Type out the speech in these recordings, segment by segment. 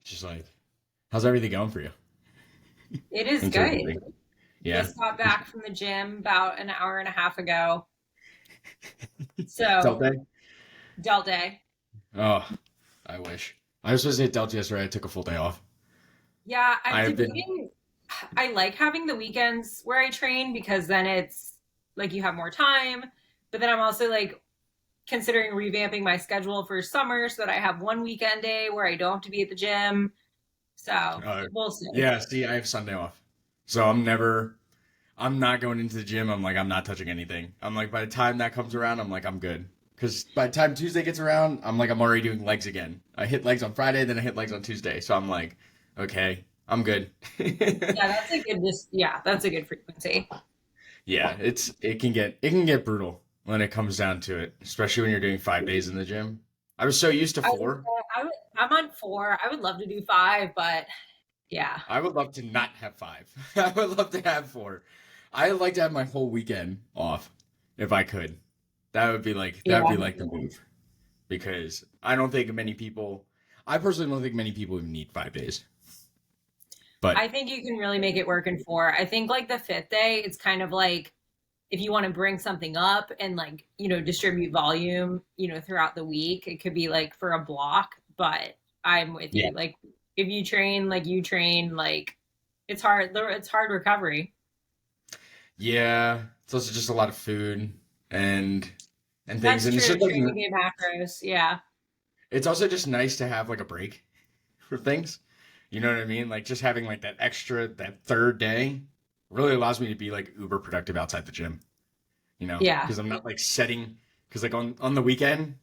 Just like, how's everything going for you It is in terms good. of like, yeah, Just got back from the gym about an hour and a half ago. Delta So, Day? Del Day. Oh, I wish. I was supposed to hit Delta yesterday. I took a full day off. Yeah, I'm I've been, debating. I like having the weekends where I train because then it's like you have more time. But then I'm also like considering revamping my schedule for summer so that I have one weekend day where I don't have to be at the gym. So, uh, we'll see. yeah, see, I have Sunday off. So I'm not going into the gym. I'm like, I'm not touching anything. I'm like, by the time that comes around, I'm like, I'm good. Because by the time Tuesday gets around, I'm like, I'm already doing legs again. I hit legs on Friday, then I hit legs on Tuesday. So I'm like, okay, I'm good. Yeah, that's a good just yeah, that's a good frequency. Yeah, it can get brutal when it comes down to it, especially when you're doing 5 days in the gym. I was so used to I would four. say I'm on 4. I would love to do 5, but yeah. I would love to not have five. I would love to have four. I'd like to have my whole weekend off if I could. That would be like the move because I personally don't think many people even need 5 days. But I think you can really make it work in 4. I think like the fifth day, it's kind of like if you want to bring something up and like, distribute volume, throughout the week, it could be like for a block, but I'm with yeah, you. Like if you train like you train, like it's hard recovery. yeah, it's also just a lot of food and and things, That's and it's true. just like Training day macros. Yeah. it's also just nice to have like a break for things. You know what I mean? Like just having like that third day really allows me to be like uber productive outside the gym. Yeah. Because I'm not like setting, because like on the weekend,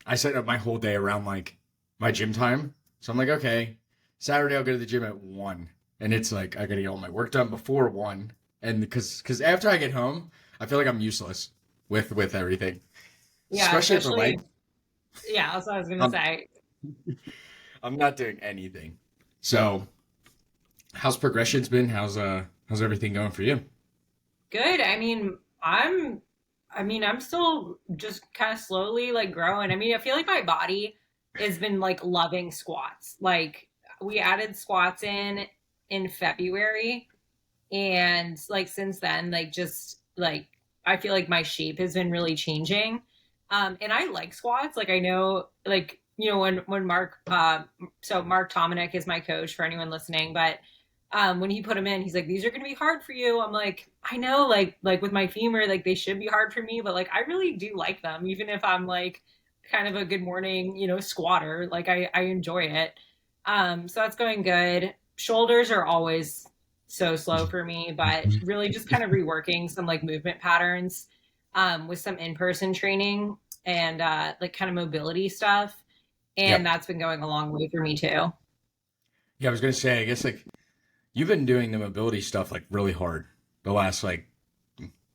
I set up my whole day around like my gym time. So I'm like, okay, Saturday I'll go to the gym at 1. And it's like, I gotta get all my work done before 1. And because after I get home, I feel like I'm useless with everything, Yeah. especially for Especially, like, yeah, that's what I was going to I'm, say. I'm not doing anything. So, how's progression's been? How's everything going for you? Good. I'm still just kind of slowly like growing. I mean, I feel like my body has been like loving squats. Like we added squats in February and like since then like just like I feel like my shape has been really changing. And I like squats. Like I know like when Mark so Mark Tominek is my coach for anyone listening, but when he put him in, he's like, these are going to be hard for you. I'm like, I know, like with my femur, like they should be hard for me, but like I really do like them, even if I'm like kind of a good morning, squatter. Like I enjoy it. So that's going good. Shoulders are always so slow for me, but really just kind of reworking some like movement patterns with some in-person training and like kind of mobility stuff. And Yep. that's been going a long way for me too. Yeah, I was gonna say, I guess like you've been doing the mobility stuff like really hard the last like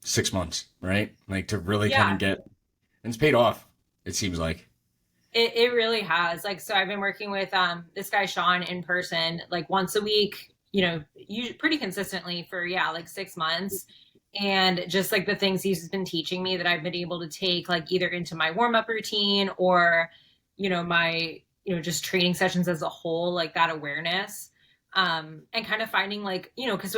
6 months, right? Like to really kind Yeah, of get, and it's paid off. It seems like. it really has. Like, so I've been working with this guy Sean in person like once a week, pretty consistently for yeah, like 6 months. And just like the things he's been teaching me that I've been able to take like either into my warm-up routine or, my, just training sessions as a whole, like that awareness. And kind of finding like, because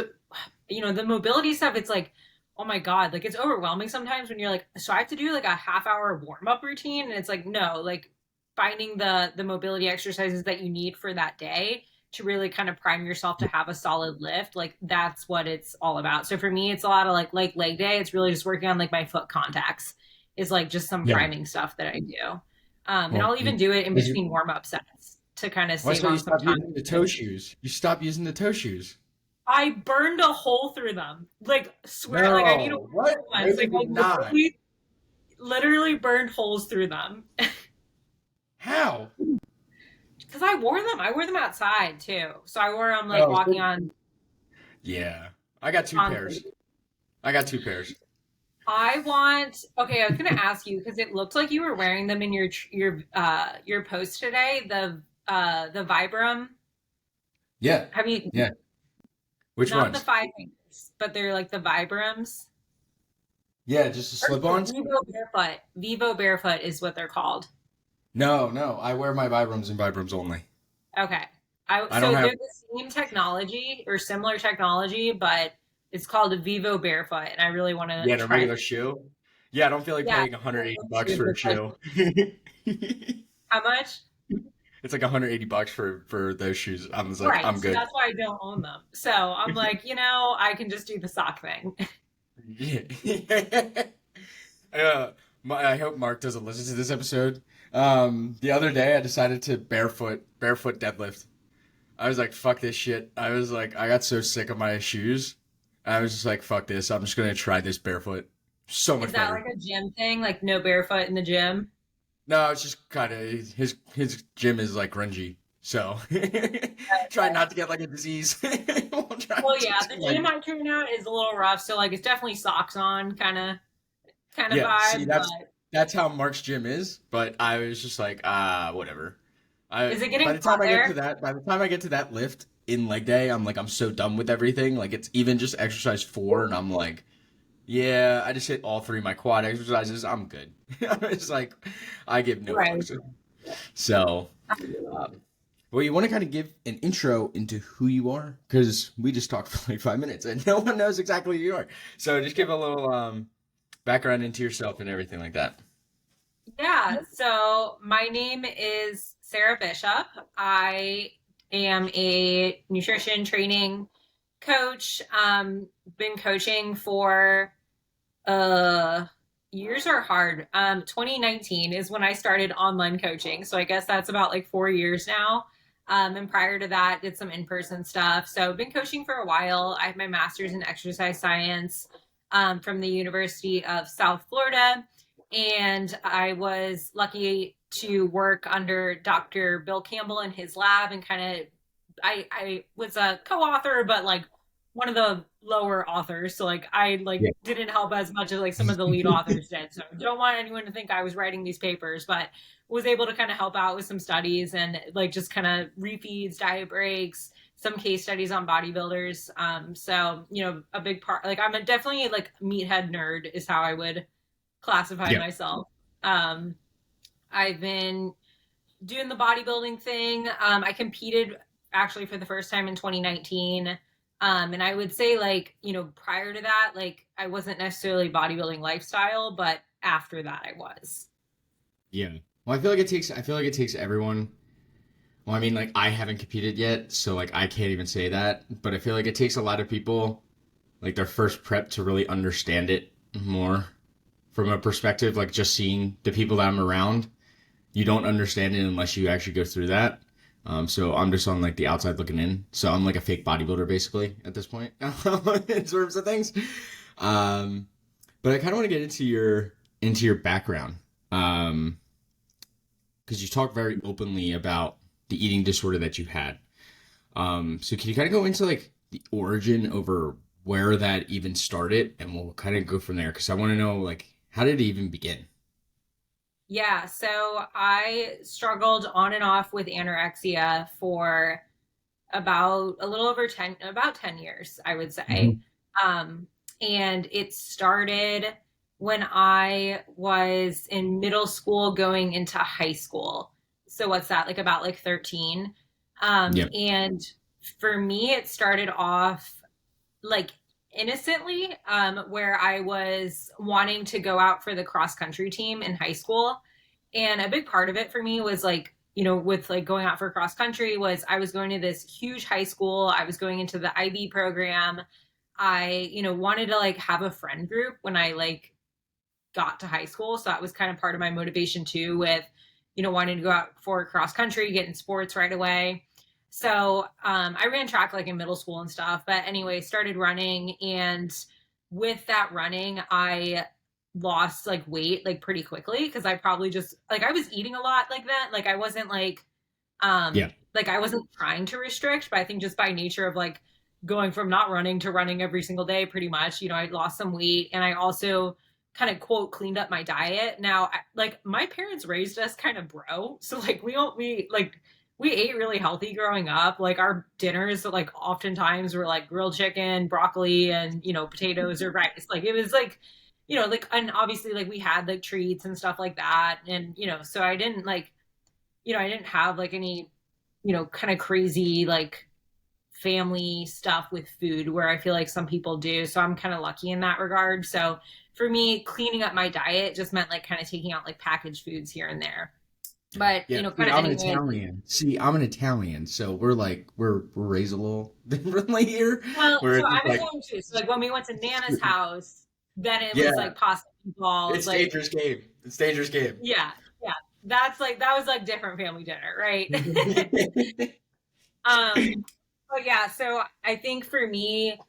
the mobility stuff, it's like, oh my God, like it's overwhelming sometimes when you're like, so I have to do like a half-hour warm-up routine. And it's like, no, like finding the mobility exercises that you need for that day to really kind of prime yourself to have a solid lift, like that's what it's all about. So for me it's a lot of like leg day, it's really just working on like my foot contacts is like just some Yeah. priming stuff that I do. And Well, I'll even do it in as you, between warm-up sets to kind of why save so you on some stop time. using the toe shoes? You stop using the toe shoes. I burned a hole through them, like swear, like I need to No, what? wear No, ones, you like did not. literally burned holes through them. How? Because I wore them outside too, so I wore them like Oh, walking so- on yeah. I got two concrete. pairs. I got two pairs. Okay, I was gonna ask you because it looked like you were wearing them in your post today. The Vibram. Yeah. Have you Yeah. Which not the ones? five fingers, but they're like the Vibrams Yeah, just the or no, slip-ons. Vivo Barefoot. Vivo Barefoot is what they're called. No, no. I wear my Vibrams and Vibrams only. Okay. I don't So have. they're the same technology or similar technology, but it's called a Vivo Barefoot, and I really want to Yeah, a try. regular shoe. Yeah, I don't feel like Yeah, paying 180 bucks shoes for a with like shoe. how much? It's like 180 bucks for those shoes. I was like, Right. I'm So good. that's why I don't own them. So I'm like, I can just do the sock thing. Yeah. uh, I hope Mark doesn't listen to this episode. The other day I decided to barefoot deadlift. I was like, fuck this shit. I was like, I got so sick of my shoes. I was just like, fuck this. I'm just gonna try this barefoot. So Is much that better. like a gym thing? Like no barefoot in the gym? No, it's just kind of his gym is like grungy, so try not to get like a disease while trying Well, to yeah, do the like gym I turned out is a little rough, so like it's definitely socks on kind of yeah. See, vibe, that's but that's how Mark's gym is, but I was just like whatever. I is it by getting the time hot I get to there? that by the time I get to that lift in leg day, I'm like I'm so done with everything. Like it's even just exercise 4, and I'm like yeah, I just hit all 3 of my quad exercises. I'm good. It's like I give no Right. fucks. So. Um, Well, you want to kind of give an intro into who you are because we just talked for like 5 minutes and no one knows exactly who you are. So just give a little background into yourself and everything like that. Yeah, so my name is Sarah Bishop. I am a nutrition training coach. Been coaching for uh years are hard. 2019 is when I started online coaching. So I guess that's about like 4 years now. And prior to that, did some in-person stuff. So I've been coaching for a while. I have my master's in exercise science from the University of South Florida. And I was lucky to work under Dr. Bill Campbell in his lab and kind of I was a co-author, but like one of the lower authors. So like I like Yeah. didn't help as much as like some of the lead authors did. So don't want anyone to think I was writing these papers, but was able to kind of help out with some studies and like just kind of refeeds, diet breaks, some case studies on bodybuilders. So a big part like I'm a definitely like meathead nerd is how I would classify Yeah. myself. Um, I've been doing the bodybuilding thing. I competed actually for the first time in 2019. And I would say like, prior to that, like I wasn't necessarily bodybuilding lifestyle, but after that I was. Yeah. Well, I feel like it takes everyone. Well, I mean, like I haven't competed yet, so like I can't even say that. But I feel like it takes a lot of people like their first prep to really understand it more from a perspective, like just seeing the people that I'm around. You don't understand it unless you actually go through that. So I'm just on like the outside looking in. So I'm like a fake bodybuilder basically at this point in terms of things. Um, but I kind of want to get into your background because you talk very openly about the eating disorder that you had. So can you kind of go into like the origin over where that even started, and we'll kind of go from there because I want to know like how did it even begin? Yeah, so I struggled on and off with anorexia for about a little over 10 about 10 years, I would say. Mhm. Um, and it started when I was in middle school going into high school. So what's that? Like about like 13. Yeah. And for me it started off like innocently, where I was wanting to go out for the cross country team in high school. And a big part of it for me was like, with like going out for cross country was I was going to this huge high school. I was going into the IB program. I, wanted to like have a friend group when I like got to high school. So that was kind of part of my motivation too, with, wanting to go out for cross country, get in sports right away. So I ran track like in middle school and stuff. But anyway, started running. And with that running, I lost like weight like pretty quickly because I probably just like I was eating a lot like that. Like I wasn't Yeah. like I wasn't trying to restrict, but I think just by nature of like going from not running to running every single day pretty much, I lost some weight and I also kind of quote cleaned up my diet. Now, like my parents raised us kind of bro, so like we ate really healthy growing up. Like our dinners, like oftentimes were like grilled chicken, broccoli, and potatoes or rice. Like it was like, like and obviously like we had like treats and stuff like that, and so I didn't like, I didn't have like any kind of crazy like family stuff with food where I feel like some people do. So I'm kind of lucky in that regard. So for me, cleaning up my diet just meant like kind of taking out like packaged foods here and there. But, Yeah, see, kind of I'm an anyway. Italian. See, I'm an Italian, so we're like we're raised a little differently here, Well, where so it's just I'm like, Italian too. So like when we went to Nana's house, then it was yeah, like pasta and balls. it's Like, dangerous game. It's dangerous game. yeah, yeah. That's like that was like different family dinner, right? But yeah, so I think for me,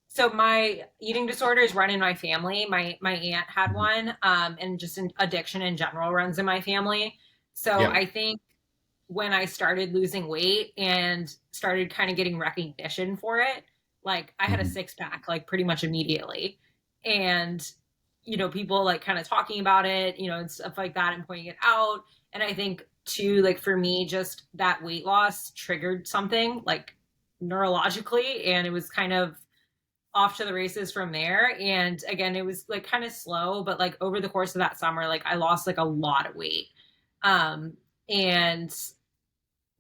so my eating disorders run in my family. My aunt had one, and just an addiction in general runs in my family. So Yeah. I think when I started losing weight and started kind of getting recognition for it, like I had a Mhm. six pack like pretty much immediately. And, people like kind of talking about it, and stuff like that and pointing it out. And I think too, like for me, just that weight loss triggered something like neurologically. And it was kind of off to the races from there. And again, it was like kind of slow, but like over the course of that summer, like I lost like a lot of weight. Um, and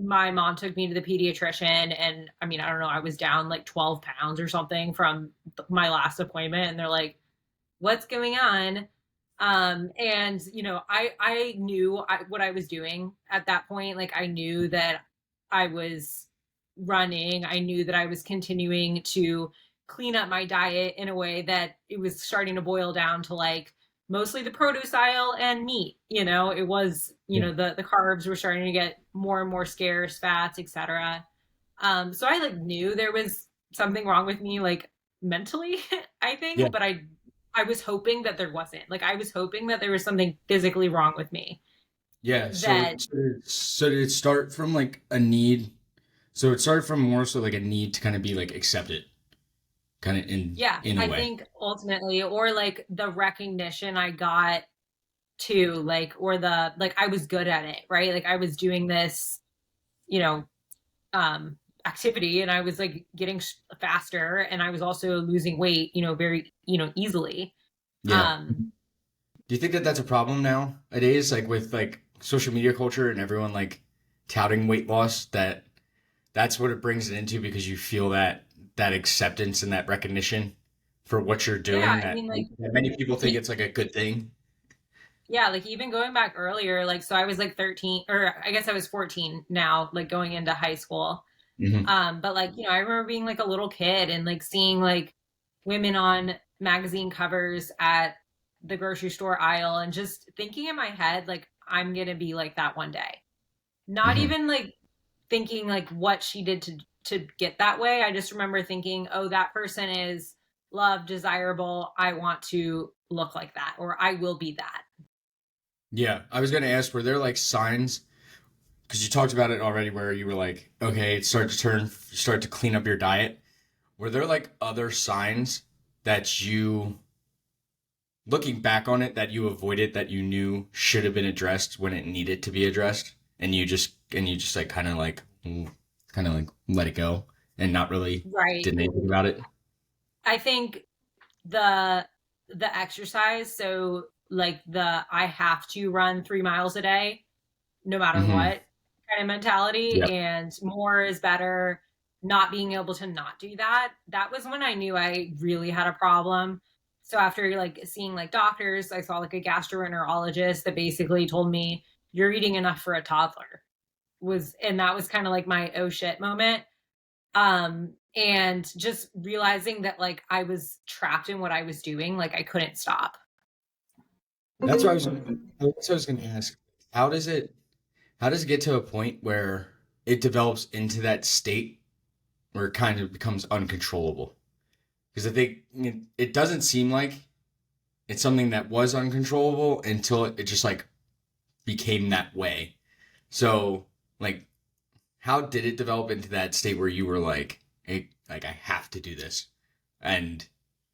my mom took me to the pediatrician, and I mean, I don't know, I was down like 12 pounds or something from my last appointment. And they're like, what's going on? And I knew what I was doing at that point. Like I knew that I was running. I knew that I was continuing to clean up my diet in a way that it was starting to boil down to like mostly the produce aisle and meat. It was, Yeah. the carbs were starting to get more and more scarce, fats, etc. So I like knew there was something wrong with me, like mentally, I Yeah. think, but I was hoping that there wasn't. Like I was hoping that there was something physically wrong with me. Yeah. So, That so did it start from like a need? So it started from more so like a need to kind of be like accepted, kind of yeah, in a I way. think ultimately, or like the recognition I got too, like, or the like I was good at it, right? Like I was doing this, you know, um activity, and I was like getting faster, and I was also losing weight, very, easily. Yeah. Um Do you think that that's a problem nowadays, like with like social media culture and everyone like touting weight loss? That's what it brings it into because you feel that acceptance and that recognition for what you're yeah, doing I that, mean like that many people think it's like a good thing. yeah, like even going back earlier, like so I was like 13, or I guess I was 14 now, like going into high school. Hmm. But like, I remember being like a little kid and like seeing like women on magazine covers at the grocery store aisle and just thinking in my head, like, I'm gonna be like that one day. Not Hmm. even like thinking like what she did to get that way. I just remember thinking, oh, that person is loved, desirable. I want to look like that, or I will be that. Yeah, I was gonna ask, were there like signs? Because you talked about it already, where you were like, okay, start to clean up your diet. Were there like other signs that you, looking back on it, that you avoided that you knew should have been addressed when it needed to be addressed, and you just like kind of like let it go and not really Right. did anything about it? I think the the exercise, so like the I have to run 3 miles a day no matter Hmm. what kind of mentality, Yeah. and more is better, not being able to not do that, that was when I knew I really had a problem. So after like seeing like doctors, I saw like a gastroenterologist that basically told me you're eating enough for a toddler, was and that was kind of like my oh shit moment. And just realizing that like I was trapped in what I was doing, like I couldn't stop. That's what I was gonna ask. How does it how does it get to a point where it develops into that state where it kind of becomes uncontrollable? Because I think it doesn't seem like it's something that was uncontrollable until it just like became that way. So, like, how did it develop into that state where you were like, hey, like I have to do this? And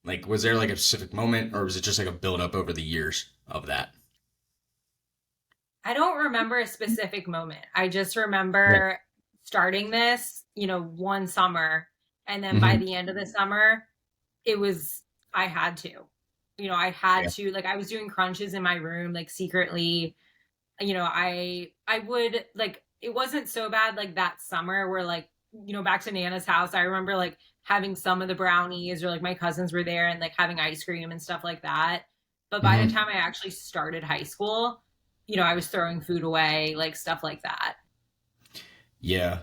like, was there like a specific moment, or was it just like a build up over the years of that? I don't remember a specific moment. I just Yeah. remember starting this, one summer, and then by Hmm. the end of the summer, it was I had to. I had Yeah. to, like I was doing crunches in my room like secretly. I would like it wasn't so bad like that summer where like, back to Nana's house. I remember like having some of the brownies or like my cousins were there and like having ice cream and stuff like that. But by the Hmm. time I actually started high school, I was throwing food away, like stuff like that. Yeah.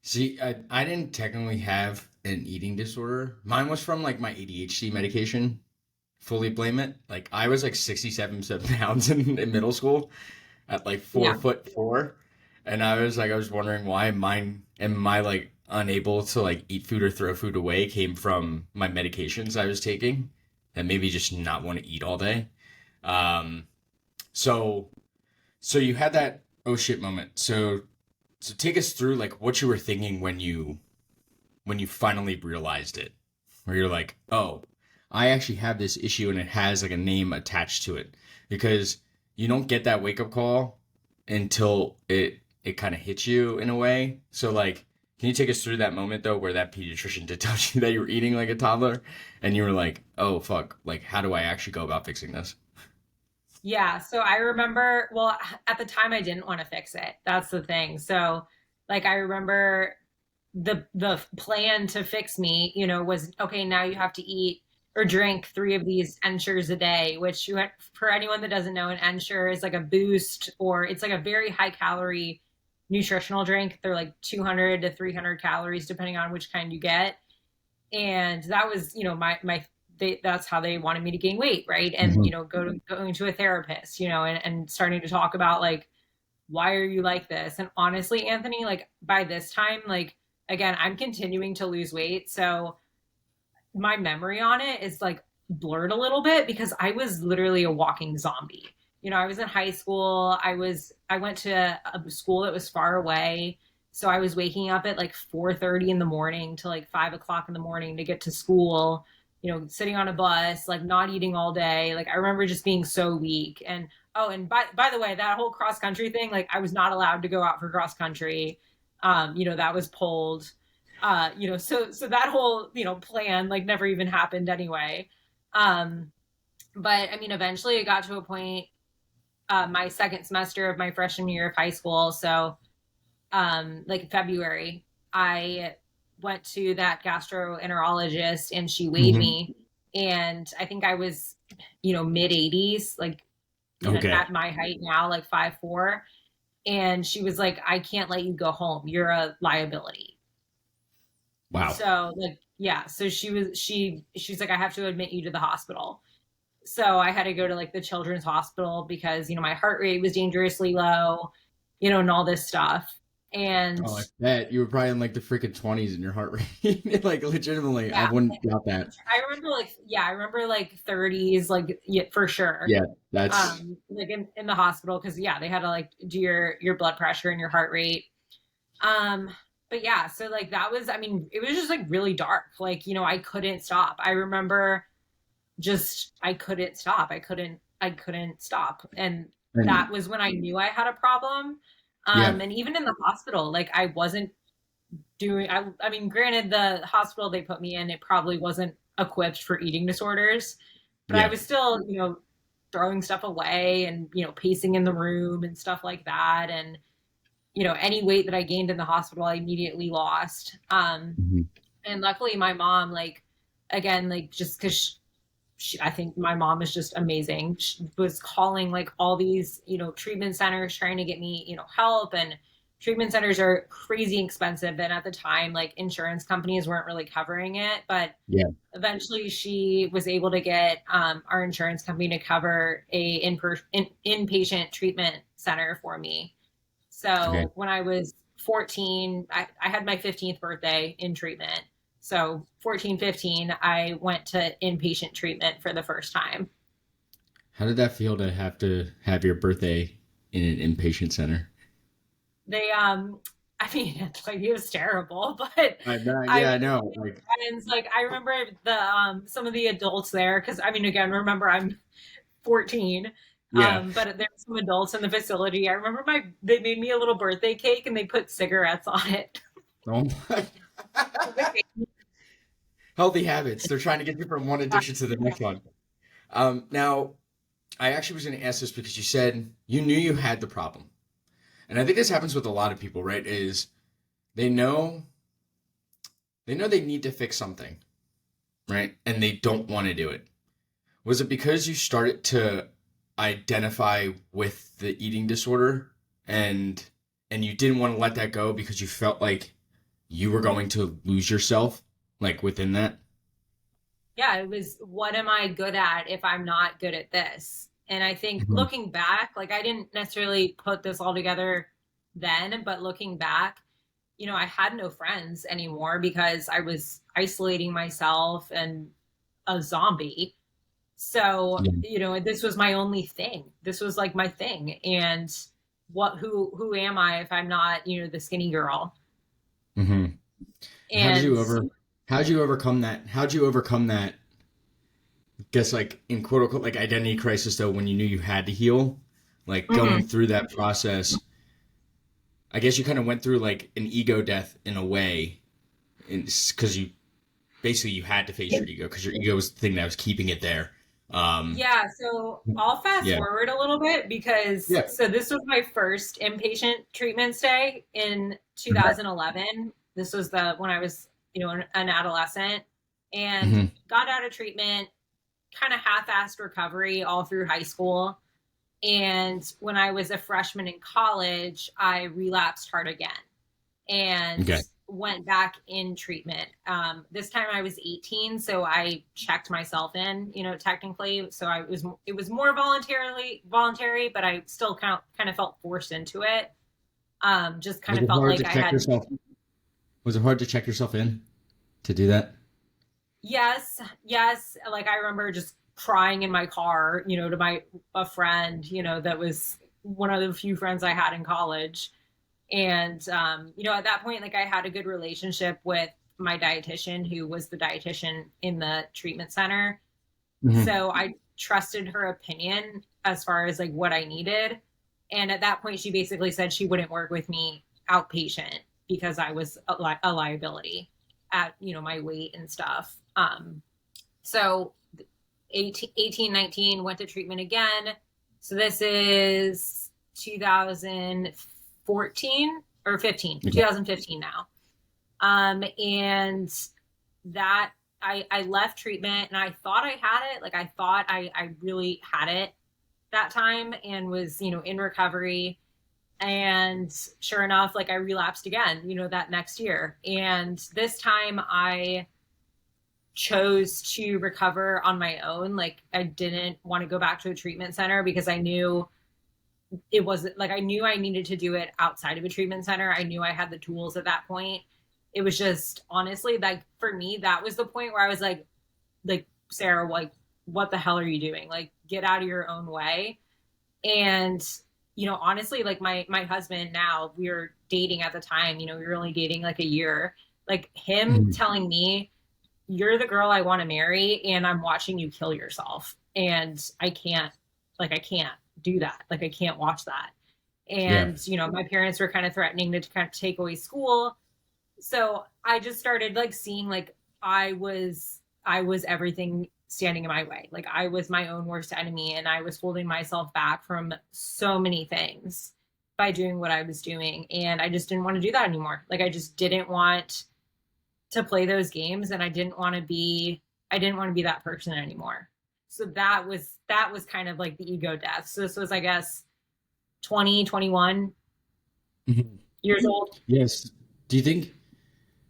See, I didn't technically have an eating disorder. Mine was from like my ADHD medication. Fully blame it. Like I was like 67 pounds in middle school at like four Yeah. foot four. And I was wondering why mine and my like unable to like eat food or throw food away came from my medications I was taking and maybe just not want to eat all day. Um, so so you had that oh shit moment. So take us through like what you were thinking when you finally realized it, where you're like, oh, I actually have this issue and it has like a name attached to it, because you don't get that wake up call until it kind of hits you in a way. So like, can you take us through that moment though, where that pediatrician did tell you that you were eating like a toddler, and you were like, oh fuck, like how do I actually go about fixing this? Yeah, so I remember, well, at the time I didn't want to fix it. That's the thing. So, like I remember the plan to fix me, was okay, now you have to eat or drink 3 of these ensures a day, which for anyone that doesn't know, an ensure is like a boost, or it's like a very high calorie nutritional drink. They're like 200 to 300 calories depending on which kind you get. And that was that's how they wanted me to gain weight, right? And Hmm. going to a therapist, and starting to talk about like, why are you like this? And honestly, Anthony, like by this time, like again, I'm continuing to lose weight, so my memory on it is like blurred a little bit because I was literally a walking zombie. I was in high school. I went to a school that was far away. So I was waking up at like 4:30 in the morning to like 5 o'clock in the morning to get to school, sitting on a bus, like not eating all day. Like I remember just being so weak. And oh, and by the way, that whole cross country thing, like I was not allowed to go out for cross country. That was pulled, so that whole plan like never even happened anyway. um but I mean, eventually it got to a point, my second semester of my freshman year of high school, so like February, I went to that gastroenterologist and she weighed Hmm. me, and I think I was mid 80s, like Okay. at my height now, like 5'4", and she was like, I can't let you go home, you're a liability. Wow. So like, yeah, so she's like, I have to admit you to the hospital. So I had to go to like the children's hospital because my heart rate was dangerously low, and all this stuff. And Oh, I bet you were probably in like the freaking 20s in your heart rate. Like legitimately, I yeah, wouldn't doubt that. I remember like 30s, like, yeah, for sure. Yeah, that's Like in the hospital, because yeah, they had to like do your blood pressure and your heart rate. Um, but yeah, so like that was, I mean, it was just like really dark. Like, I couldn't stop. I remember just I couldn't stop. I couldn't stop. And that and was when I knew I had a problem. yeah, And even in the hospital, like I wasn't doing I mean, granted, the hospital they put me in, it probably wasn't equipped for eating disorders, but I yeah. was still, throwing stuff away and, pacing in the room and stuff like that. And, any weight that I gained in the hospital, I immediately lost. Mhm. And luckily my mom, like, again, like just because I think my mom is just amazing. She was calling like all these, treatment centers trying to get me, help. And treatment centers are crazy expensive. And at the time, like insurance companies weren't really covering it. But Yeah. eventually she was able to get our insurance company to cover inpatient treatment center for me. Okay. So when I was 14, I had my 15th birthday in treatment. So 14, 15, I went to inpatient treatment for the first time. How did that feel to have your birthday in an inpatient center? They, I mean, like it was terrible, but I know. I Yeah, was I know. Like, friends. Like I remember some of the adults there, because I mean, again, remember I'm 14. yeah. But there were some adults in the facility. I remember they made me a little birthday cake and they put cigarettes on it. Oh my. Healthy habits. They're trying to get you from one addiction to the next one. Now, I actually was going to ask this because you said you knew you had the problem. And I think this happens with a lot of people, right? Is they know they need to fix something, right? And they don't want to do it. Was it because you started to identify with the eating disorder and you didn't want to let that go because you felt like you were going to lose yourself like within that? Yeah, it was what am I good at if I'm not good at this? And I think Mhm. looking back, like I didn't necessarily put this all together then, but looking back, I had no friends anymore because I was isolating myself and a zombie. So, Yeah. this was my only thing. This was like my thing. And who am I if I'm not, the skinny girl? hmm And how did And you overcome that? How'd you overcome that? Guess like in quote unquote like identity crisis though, when you knew you had to heal, like going Mhm. through that process. I guess you kind of went through like an ego death in a way, because you basically you had to face your ego because your ego was the thing that was keeping it there. Um, Yeah, so I'll fast yeah. forward a little bit because Yeah. so this was my first inpatient treatment stay in Okay. 2011. This was the when I was, an adolescent and hmm got out of treatment, kind of half-assed recovery all through high school. And when I was a freshman in college, I relapsed hard again and Okay. went back in treatment. This time I was 18, so I checked myself in, technically. So it was more voluntary, but I still kind of felt forced into it. Just kind Was of it felt hard to like I check had, yourself? Was it hard to check yourself in to do that? yes, yes. Like I remember just crying in my car, to a friend, that was one of the few friends I had in college. And, at that point, like I had a good relationship with my dietitian, who was the dietitian in the treatment center. hmm So I trusted her opinion as far as like what I needed. And at that point, she basically said she wouldn't work with me outpatient because I was a liability at, my weight and stuff. So 18, 19 went to treatment again. So this is 2014 or 15, Okay. 2015 now. And that I left treatment and I thought I had it. Like I thought I really had it that time and was, in recovery. And sure enough, like I relapsed again, that next year. And this time I chose to recover on my own. Like I didn't want to go back to a treatment center because I knew it wasn't like I knew I needed to do it outside of a treatment center. I knew I had the tools at that point. It was just honestly like for me, that was the point where I was like Sarah, like what the hell are you doing? Like get out of your own way. And honestly, like my husband now, we were dating at the time, we were only dating like a year. Like him Mhm. telling me you're the girl I want to marry and I'm watching you kill yourself. And I can't do that. Like, I can't watch that. Yeah. And, my parents were kind of threatening to kind of take away school. So I just started like seeing like I was everything standing in my way. Like I was my own worst enemy and I was holding myself back from so many things by doing what I was doing. And I just didn't want to do that anymore. Like I just didn't want to play those games and I didn't want to be that person anymore. So that was kind of like the ego death. So this was I guess 20, 21 Mhm. years old. Yes. Do you think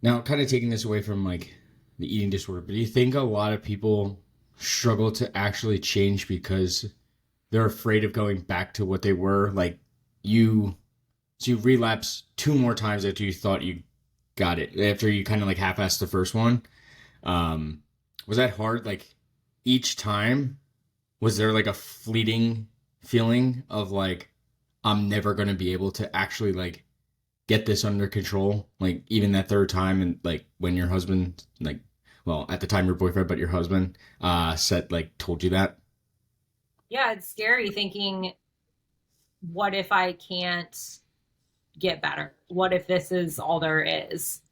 now, kind of taking this away from like the eating disorder, but do you think a lot of people struggle to actually change because they're afraid of going back to what they were? Like you, so you relapse two more times after you thought you got it, after you kind of like half-assed the first one. Um, was that hard? Like each time, was there like a fleeting feeling of like, I'm never going to be able to actually like get this under control? Like even that third time, and like when your husband, like, well, at the time your boyfriend, but your husband, said like told you that. Yeah, it's scary thinking, what if I can't get better? What if this is all there is?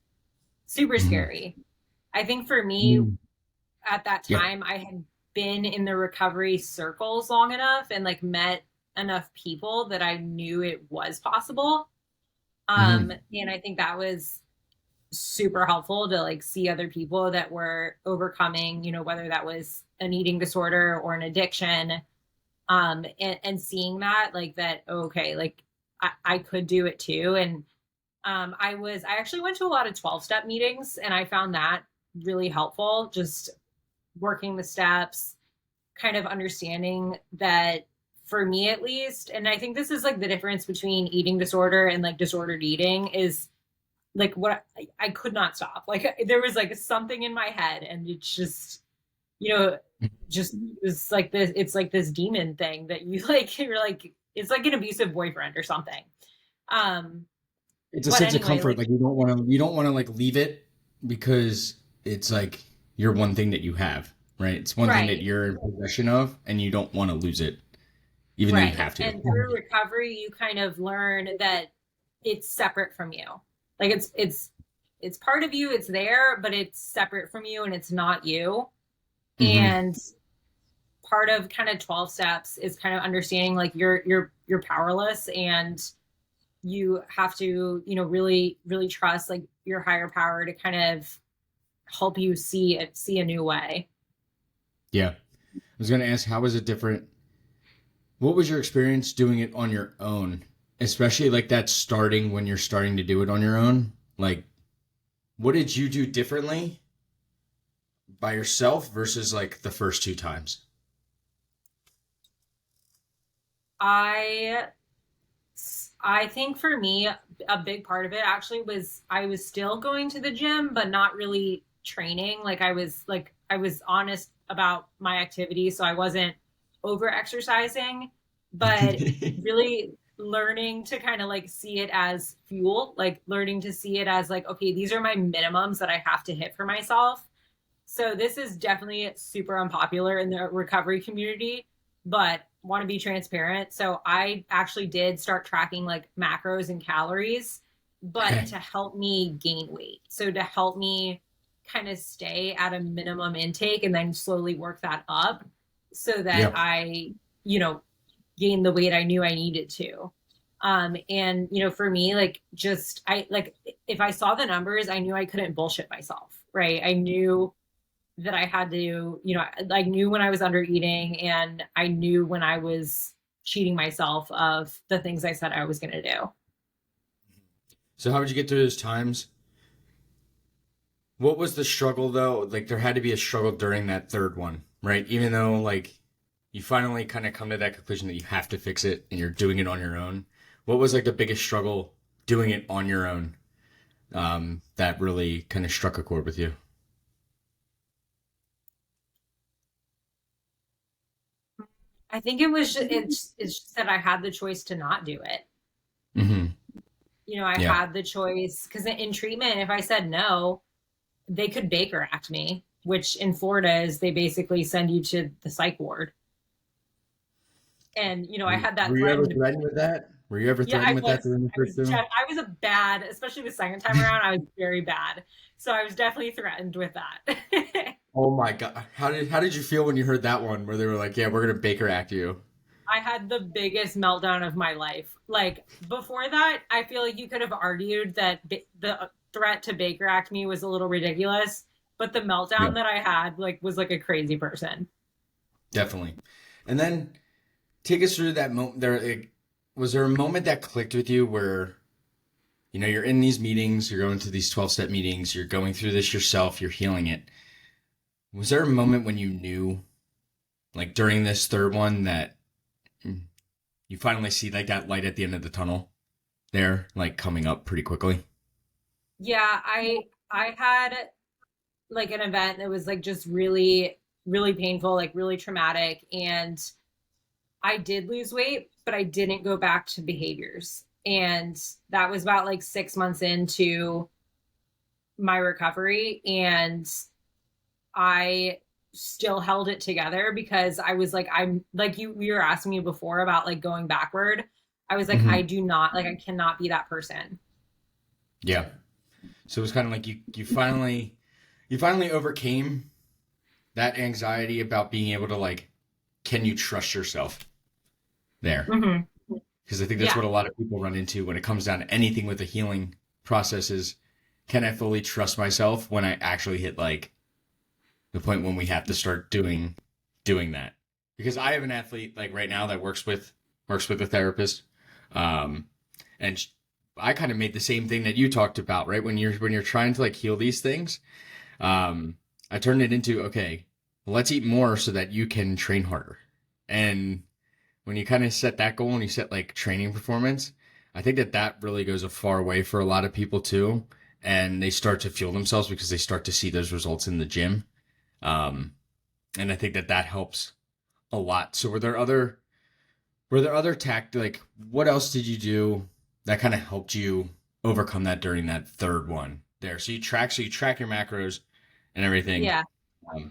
Super Mhm. scary. I think for me, Mm. at that Yeah. time, I had been in the recovery circles long enough and like met enough people that I knew it was possible. Hmm. And I think that was super helpful to like see other people that were overcoming, whether that was an eating disorder or an addiction. And seeing that, like that, okay, like I could do it too. And I actually went to a lot of 12-step meetings and I found that really helpful, just working the steps, kind of understanding that for me at least, and I think this is like the difference between eating disorder and like disordered eating is like what I could not stop. Like there was like something in my head and it's just, you know, just it was like this, it's like this demon thing that you like, you're like, it's like an abusive boyfriend or something. Um, It's a but sense of anyway, comfort. like, Like you don't want to like leave it because it's like your one thing that you have, right? It's one thing that right. you're in possession of and you don't want to lose it, even though you Right. have to. And through recovery, you kind of learn that it's separate from you. Like it's part of you, it's there, but it's separate from you and it's not you. Hmm. And part of kind of 12 steps is kind of understanding like you're powerless and you have to, really really trust like your higher power to kind of help you see a new way. Yeah. I was going to ask, how was it different? What was your experience doing it on your own? Especially like that starting when you're starting to do it on your own. Like, what did you do differently by yourself versus like the first two times? I I think for me, a big part of it actually was I was still going to the gym, but not really training. Like I was honest about my activity, so I wasn't over exercising, but really learning to kind of like see it as fuel, like learning to see it as like, okay, these are my minimums that I have to hit for myself. So this is definitely super unpopular in the recovery community, but want to be transparent. So I actually did start tracking like macros and calories, but Okay. to help me gain weight. So to help me kind of stay at a minimum intake and then slowly work that up so that Yep. I, you know, gain the weight I knew I needed to. And for me, like just I like if I saw the numbers, I knew I couldn't bullshit myself, right? I knew that I had to, I knew when I was under eating and I knew when I was cheating myself of the things I said I was going to do. So how would you get through those times? What was the struggle though? Like there had to be a struggle during that third one, right? Even though like you finally kind of come to that conclusion that you have to fix it and you're doing it on your own. What was like the biggest struggle doing it on your own that really kind of struck a chord with you? I think it was it's just that I had the choice to not do it. Hmm. I Yeah. had the choice because in treatment, if I said no, they could Baker Act me, which in Florida is they basically send you to the psych ward. And I had Were that you ever threatened. threatened with that? Were you ever Yeah, threatened with that during the first two? I was a bad, especially the second time around. I was very bad, so I was definitely threatened with that. Oh my God. How did you feel when you heard that one where they were like, yeah, we're gonna Baker Act you? I had the biggest meltdown of my life. Like before that, I feel like you could have argued that the threat to Baker Act me was a little ridiculous, but the Yeah, meltdown that I had like was like a crazy person. definitely. And then take us through that moment. Was there a moment that clicked with you where you're in these meetings, you're going to these 12-step meetings, you're going through this yourself, you're healing it. Was there a moment when you knew, like during this third one, that you finally see like that light at the end of the tunnel there, like coming up pretty quickly? Yeah, I had like an event that was like just really really painful, like really traumatic, and I did lose weight, but I didn't go back to behaviors. And that was about like 6 months into my recovery. And I still held it together because I was like, I'm like you were asking me before about like going backward. I was like, I Hmm. do not like I cannot be that person. Yeah. So it was kind of like you finally overcame that anxiety about being able to like, can you trust yourself? there. Hmm. Because I think that's Yeah. what a lot of people run into when it comes down to anything with the healing process is, can I fully trust myself when I actually hit like the point when we have to start doing that? Because I have an athlete like right now that works with a therapist, um, and I kind of made the same thing that you talked about, right? When you're trying to like heal these things, um, I turned it into, okay, let's eat more so that you can train harder. And when you kind of set that goal and you set like training performance, I think that that really goes a far way for a lot of people too. And they start to fuel themselves because they start to see those results in the gym. Um, and I think that that helps a lot. So were there other like what else did you do that kind of helped you overcome that during that third one there? So you track your macros and everything, Yeah.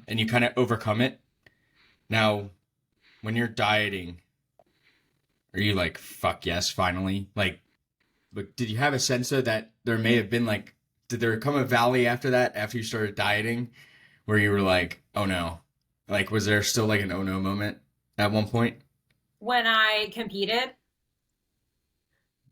and you kind of overcome it. Now, when you're dieting, are you like, fuck yes, finally? Like, but did you have a sense of that there may have been like, did there come a valley after that, after you started dieting, where you were like, oh no? Like, was there still like an oh no moment at one point? When I competed,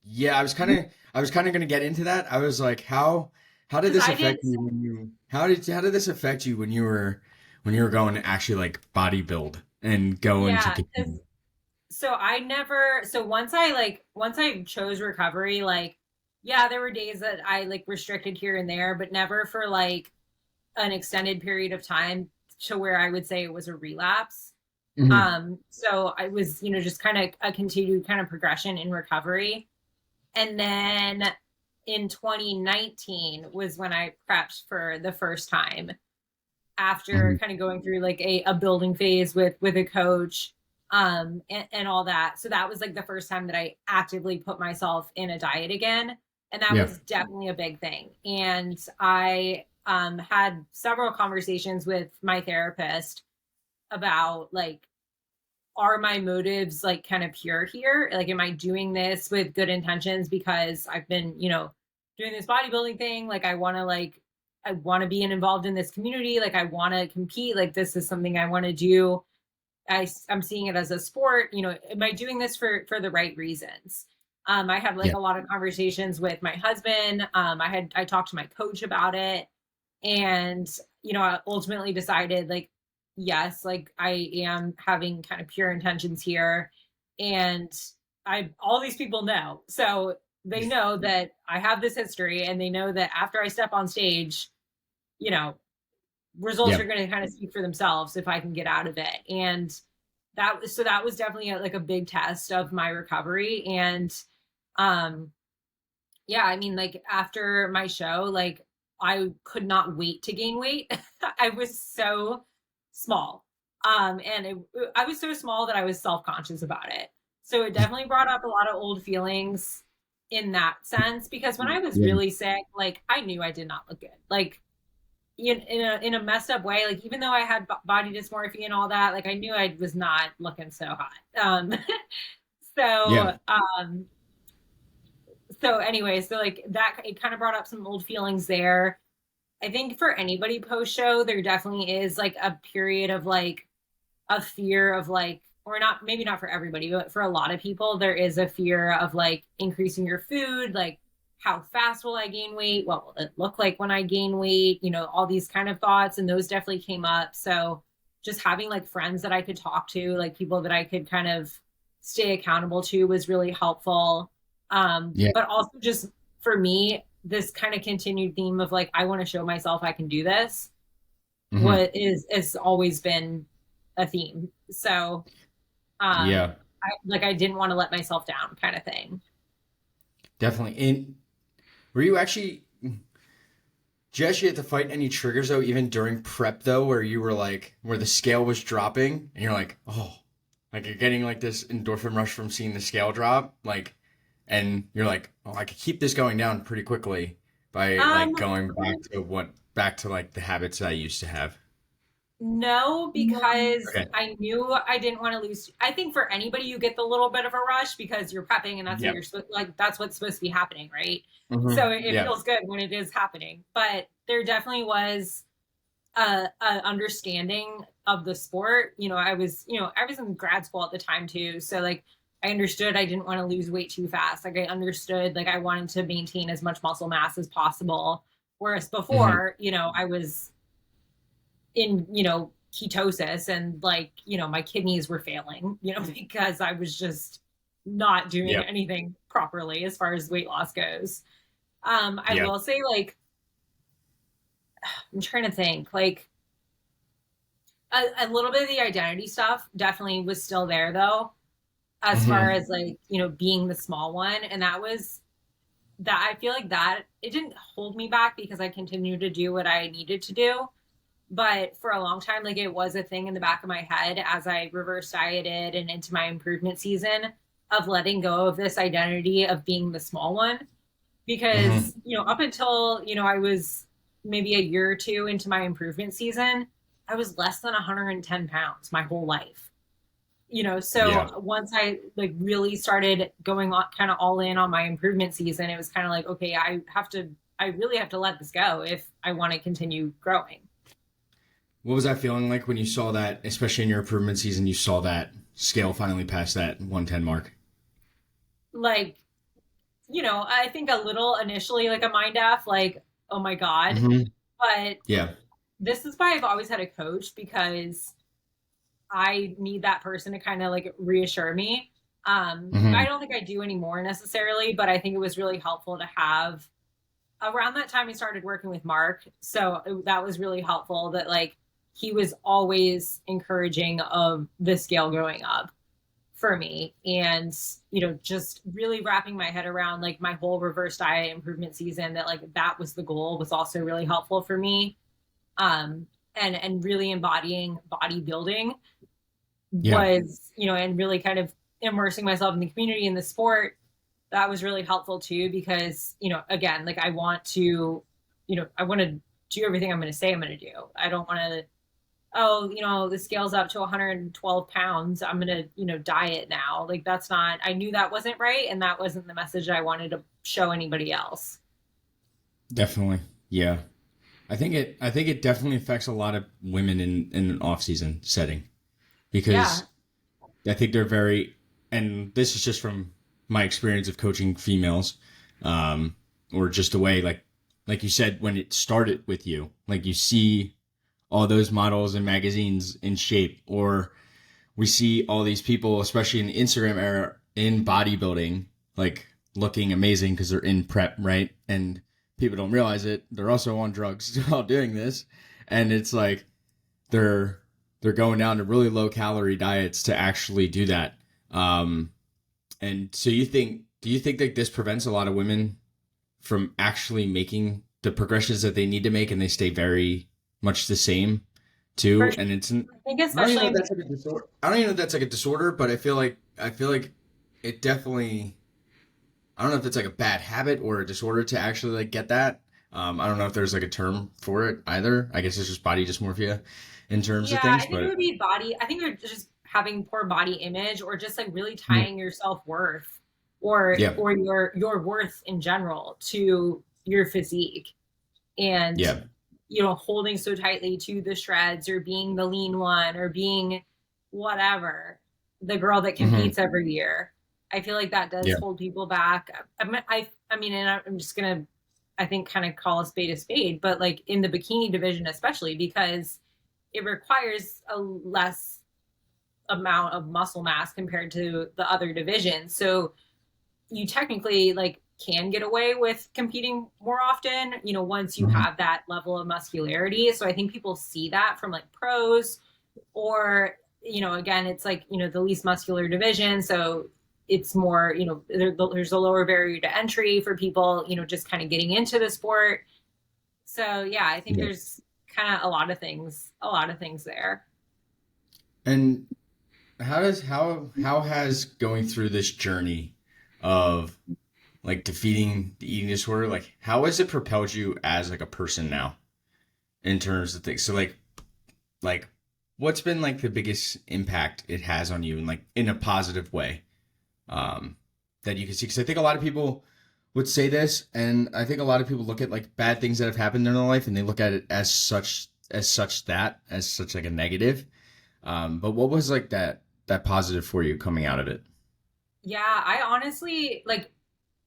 Yeah, I was kind of gonna get into that. I was like, how did because this I did. affect you when you how did this affect you when you were going to actually like bodybuild and going to Yeah. compete? So I never, so once I chose recovery, like, yeah, there were days that I like restricted here and there, but never for like an extended period of time to where I would say it was a relapse. Hmm. So I was, just kind of a continued kind of progression in recovery. And then in 2019 was when I prepped for the first time after Hmm. kind of going through like a building phase with a coach, and all that. So that was like the first time that I actively put myself in a diet again, and that Yeah. was definitely a big thing. And I had several conversations with my therapist about like, are my motives like kind of pure here? Like, am I doing this with good intentions because I've been, doing this bodybuilding thing? Like, I want to be involved in this community. Like, I want to compete. Like, this is something I want to do. I'm seeing it as a sport. Am I doing this for the right reasons? I had like Yeah. a lot of conversations with my husband. I talked to my coach about it, and I ultimately decided like, yes, like I am having kind of pure intentions here, and I all these people know, so they know that I have this history, and they know that after I step on stage, you know results Yeah. are going to kind of speak for themselves if I can get out of it. And that was definitely like a big test of my recovery. And um yeah, I mean, like after my show, like I could not wait to gain weight. I was so small. And I was so small that I was self-conscious about it. So it definitely brought up a lot of old feelings in that sense, because when I was Yeah. really sick, like I knew I did not look good. Like in a messed up way, like even though I had body dysmorphia and all that, like I knew I was not looking so hot. Yeah. So so anyway, so like that, it kind of brought up some old feelings there. I think for anybody post show, there definitely is like a period of like a fear of like, or not, maybe not for everybody, but for a lot of people, there is a fear of like increasing your food, like how fast will I gain weight? What will it look like when I gain weight? All these kind of thoughts. And those definitely came up. So just having like friends that I could talk to, like people that I could kind of stay accountable to, was really helpful. Yeah. But also just for me, this kind of continued theme of like, I want to show myself I can do this, Hmm. what is has always been a theme. So Yeah. I didn't want to let myself down, kind of thing. Definitely. And were you actually did you actually have to fight any triggers though, even during prep though, where you were like where the scale was dropping and you're like, oh, like you're getting like this endorphin rush from seeing the scale drop, like, and you're like, oh, I could keep this going down pretty quickly by Um, like going back to like the habits that I used to have. no, because Okay. I knew I didn't want to lose. I think for anybody, you get the little bit of a rush because you're prepping, and that's what Yeah. you're like. That's what's supposed to be happening, right? So Hmm. it Yeah. feels good when it is happening. But there definitely was a understanding of the sport. I was in grad school at the time too, so like I understood I didn't want to lose weight too fast. Like I understood like I wanted to maintain as much muscle mass as possible. Whereas Hmm. before, I was in, ketosis and like, my kidneys were failing, because I was just not doing Yeah. anything properly as far as weight loss goes. I Yeah. will say like I'm trying to think like a little bit of the identity stuff definitely was still there though, as far Hmm. as like, being the small one. And that was that I feel like that it didn't hold me back because I continued to do what I needed to do. But for a long time, like it was a thing in the back of my head as I reverse dieted and into my improvement season of letting go of this identity of being the small one. Hmm. Because, up until, I was maybe a year or two into my improvement season, I was less than 110 pounds my whole life. Yeah. So once I like really started going on kind of all in on my improvement season, it was kind of like, okay, I really have to let this go if I want to continue growing. What was that feeling like when you saw that, especially in your improvement season, you saw that scale finally pass that 110 mark? Like, I think a little initially like a mind F, like, oh my God. Hmm. But Yeah. this is why I've always had a coach because I need that person to kind of like reassure me. I Hmm. don't think I do anymore necessarily, but I think it was really helpful to have around that time. I started working with Mark. So that was really helpful that like he was always encouraging of the scale going up for me, and just really wrapping my head around like my whole reverse diet improvement season, that like that was the goal, was also really helpful for me. And really embodying bodybuilding Yeah. was, and really kind of immersing myself in the community and the sport, that was really helpful too. Because again, like I want to do everything I'm going to say I'm going to do. I don't want to, oh, the scale's up to 112 pounds, I'm going to, diet now. Like that's not, I knew that wasn't right. And that wasn't the message I wanted to show anybody else. Definitely. Yeah. I think it definitely affects a lot of women in an off season setting because Yeah. I think they're very, and this is just from my experience of coaching females, um, or just the way like you said when it started with you, like you see all those models in magazines in shape, or we see all these people, especially in the Instagram era, in bodybuilding, like looking amazing because they're in prep, right? And people don't realize it. They're also on drugs while doing this, and it's like they're they're going down to really low calorie diets to actually do that. Um, and so do you think that this prevents a lot of women from actually making the progressions that they need to make, and they stay very much the same For too? sure. And it's I think I don't even especially know if in that's like a disorder. I don't even know if that's like a disorder, but I feel like it definitely. I don't know if it's like a bad habit or a disorder to actually like get that. I don't know if there's like a term for it either. I guess it's just body dysmorphia in terms of Yeah, things, I think it but would be body. I think they're just having poor body image, or just like really mm, tying your self worth, or yeah, your worth in general to your physique, and yeah, holding so tightly to the shreds, or being the lean one, or being whatever, the girl that hmm, competes every year. I feel like that does yeah, hold people back. I mean, and I'm just gonna, I think, kind of call a spade, but like in the bikini division, especially because it requires a less amount of muscle mass compared to the other divisions. So you technically like can get away with competing more often, once you hmm, have that level of muscularity. So I think people see that from like pros, or, again, it's like, the least muscular division. So it's more, there's a lower barrier to entry for people, just kind of getting into the sport. So yeah, I think yeah. there's kind of a lot of things there. And how has going through this journey of like defeating the eating disorder, like how has it propelled you as like a person now in terms of things? So like what's been like the biggest impact it has on you, and like in a positive way, um that you can see? Because I think a lot of people would say this, and I think a lot of people look at like bad things that have happened in their life and they look at it as such like a negative. But what was like that positive for you coming out of it? Yeah, I honestly like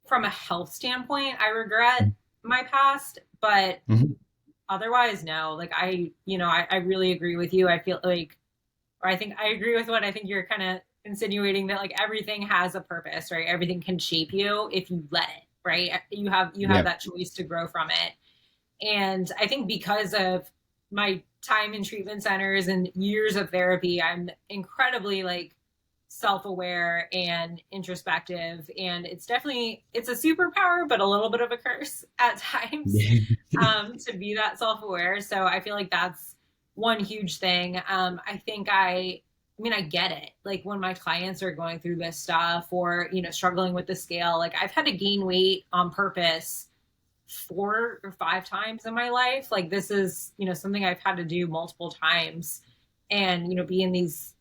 from a health standpoint, I regret my past, but Mhm. otherwise, no. Like I really agree with you. I feel like, or I think I agree with what I think you're kind of insinuating that like everything has a purpose, right? Everything can shape you if you let it, right? You have Yeah. that choice to grow from it. And I think because of my time in treatment centers and years of therapy, I'm incredibly like self-aware and introspective, and it's a superpower but a little bit of a curse at times, Yeah. to be that self-aware. So I feel like that's one huge thing. I mean, I get it. Like when my clients are going through this stuff or, struggling with the scale, like I've had to gain weight on purpose 4 or 5 times in my life. Like this is, something I've had to do multiple times, and, be in these,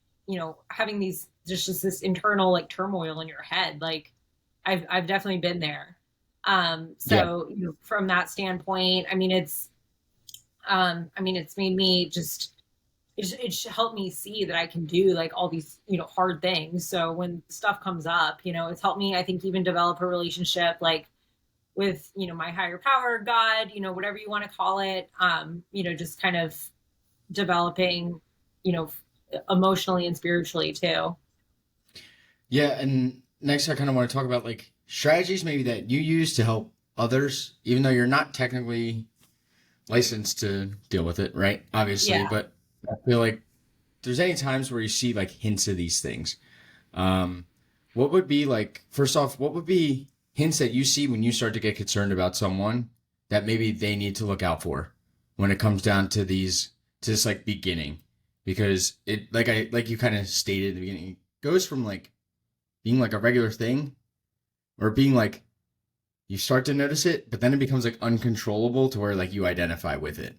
having these just this internal like turmoil in your head. Like I've definitely been there. Yeah. So, from that standpoint, it's made me just, it helped me see that I can do like all these, hard things. So when stuff comes up, it's helped me, I think, even develop a relationship like with, my higher power, God, whatever you want to call it. Just kind of developing, you know emotionally and spiritually too. Yeah, and next I kind of want to talk about like strategies maybe that you use to help others, even though you're not technically licensed to deal with it, right? Obviously, Yeah. but I feel like there's any times where you see like hints of these things. Um, what would be like, first off, what would be hints that you see when you start to get concerned about someone that maybe they need to look out for when it comes down to to this like beginning? Because like you kind of stated at the beginning, it goes from like being like a regular thing or being like you start to notice it, but then it becomes like uncontrollable to where like you identify with it.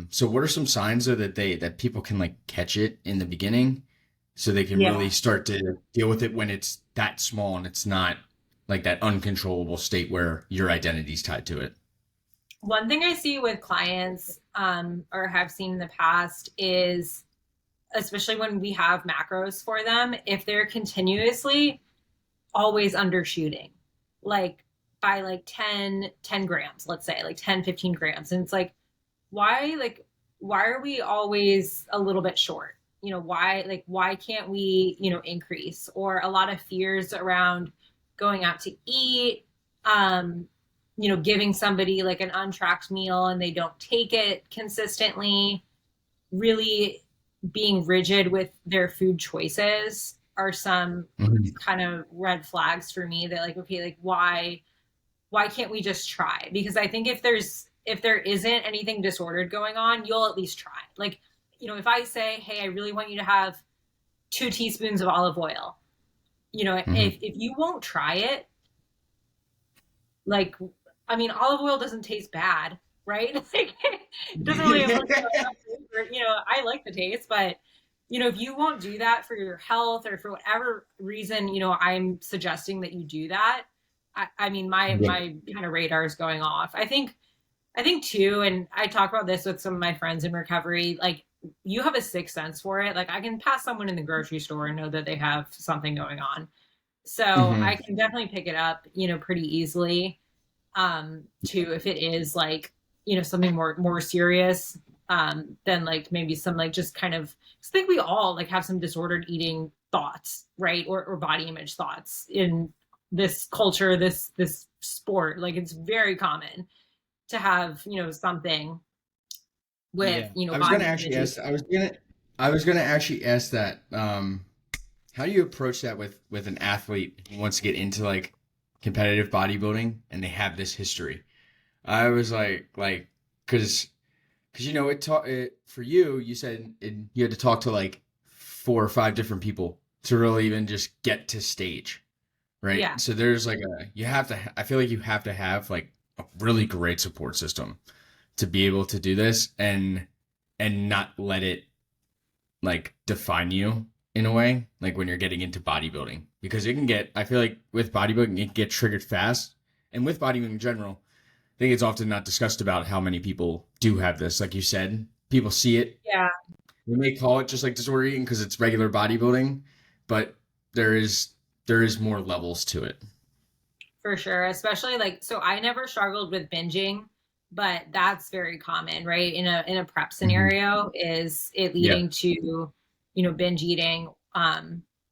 So what are some signs though that people can like catch it in the beginning so they can Yeah. really start to deal with it when it's that small and it's not like that uncontrollable state where your identity's tied to it? One thing I see with clients, or have seen in the past, is especially when we have macros for them, if they're continuously always undershooting, like by like 10 grams, let's say like 10, 15 grams. And it's like, why are we always a little bit short? Why can't we, increase? Or a lot of fears around going out to eat, um, giving somebody like an untracked meal and they don't take it consistently, really being rigid with their food choices are some Mhm. kind of red flags for me that like, okay, like why can't we just try? Because I think if there isn't anything disordered going on, you'll at least try. Like, if I say, hey, I really want you to have 2 teaspoons of olive oil, Mhm. if you won't try it, like, I mean, olive oil doesn't taste bad, right? Like, it doesn't really have much of a flavor. I like the taste, but if you won't do that for your health or for whatever reason, I'm suggesting that you do that. I mean, Yeah. my kind of radar is going off. I think too, and I talk about this with some of my friends in recovery. Like, you have a sixth sense for it. Like, I can pass someone in the grocery store and know that they have something going on. So I Mhm. can definitely pick it up, pretty easily. To if it is like, something more serious, than like maybe some like just kind of, 'cause I think we all like have some disordered eating thoughts, right? Or body image thoughts in this culture, this sport. Like it's very common to have, something with, Yeah. body image. I was gonna actually ask that. How do you approach that with an athlete who wants to get into like competitive bodybuilding and they have this history? I was like, because it for you. You said you had to talk to like 4 or 5 different people to really even just get to stage, right? Yeah. So there's like you have to. I feel like you have to have like a really great support system to be able to do this and not let it like define you in a way, like when you're getting into bodybuilding, because it can get. I feel like with bodybuilding, it can get triggered fast, and with bodybuilding in general, I think it's often not discussed about how many people do have this. Like you said, people see it. Yeah. We may call it just like disorder eating because it's regular bodybuilding, but there is. there is more levels to it. For sure, especially like so I never struggled with binging, but that's very common, right? In a prep Mhm. scenario is it Yeah. leading to, binge eating.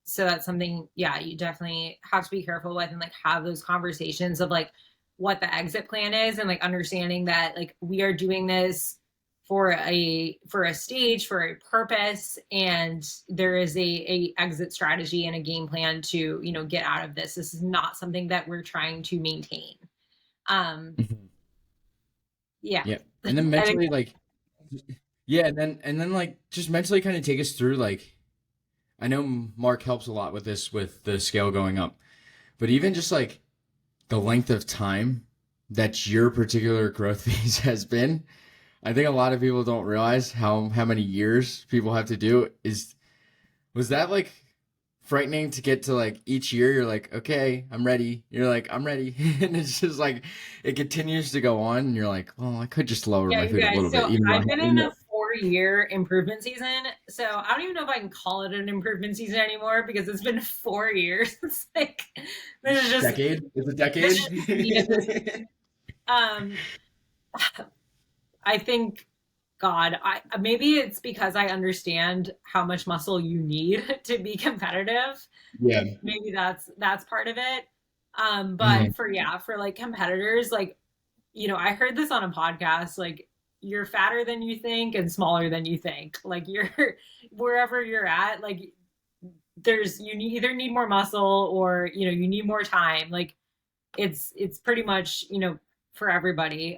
So that's something, yeah, you definitely have to be careful with and like have those conversations of like what the exit plan is and like understanding that like we are doing this for a stage, for a purpose, and there is a exit strategy and a game plan to get out of this. This is not something that we're trying to maintain. um Mhm. yeah. Yeah. And then I think mentally, like, yeah, and then like just mentally kind of take us through like I know Mark helps a lot with this with the scale going up, but even just like the length of time that your particular growth phase has been, I think a lot of people don't realize how many years people have to do. Is was that like frightening to get to like each year? You're like, okay, I'm ready. You're like, I'm ready, and it's just like it continues to go on, and you're like, well, I could just lower Yeah, my you food a guys. little bit, So even though I've been even in a though 4-year improvement season. So I don't even know if I can call it an improvement season anymore because it's been 4 years. It's like this is just decade, it's a this is me at this. decade. Um, I think God, I maybe it's because I understand how much muscle you need to be competitive. Yeah. Maybe that's part of it. But Mhm. for like competitors, like I heard this on a podcast, like you're fatter than you think and smaller than you think. Like you're wherever you're at, like either need more muscle or you need more time. Like it's pretty much for everybody.